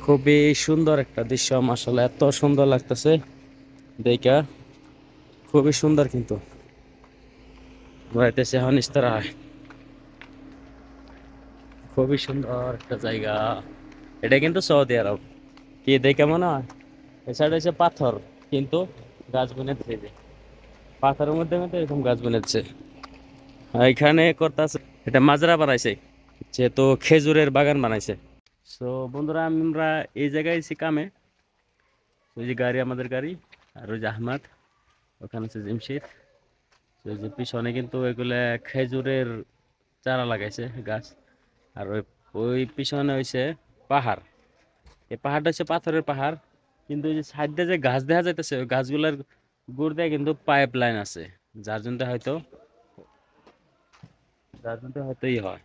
খুবই সুন্দর একটা দৃশ্য, মাশাআল্লাহ এত সুন্দর লাগতেছে দেখা, খুবই সুন্দর। কিন্তু ঘুরাইতেছে এখন ইস্তারা, খুবই সুন্দর একটা জায়গা। এটা কিন্তু সৌদি আরব, কি দেখে মনে হয় এই সাইড হচ্ছে পাথর, কিন্তু গাছ বুনেছে এই যে পাথরের মধ্যে মধ্যে এরকম গাছ বুনেছে। এখানে করতেছে, এটা মাজরা বানাইছে, যেহেতু খেজুরের বাগান বানাইছে। সো বন্ধুরা, আমরা এই জায়গায় এসেছি কামে। ওই যে গাড়ি, আমাদের গাড়ি, আর ওই যে আহমাদ, ওখানে হচ্ছে জিমশিদ। তো ওই যে পিছনে কিন্তু এগুলা খেজুরের চারা লাগাইছে গাছ। আর ওই ওই পিছনে হইছে পাহাড়। এই পাহাড়টা হচ্ছে পাথরের পাহাড়, কিন্তু ওই যে সাইড দিয়ে যে গাছ দেখা যাইতেছে, ওই গাছগুলার গোড় দিয়ে কিন্তু পাইপ লাইন আছে, যার জন্য হয়তো যার জন্য হয়তো ই হয়।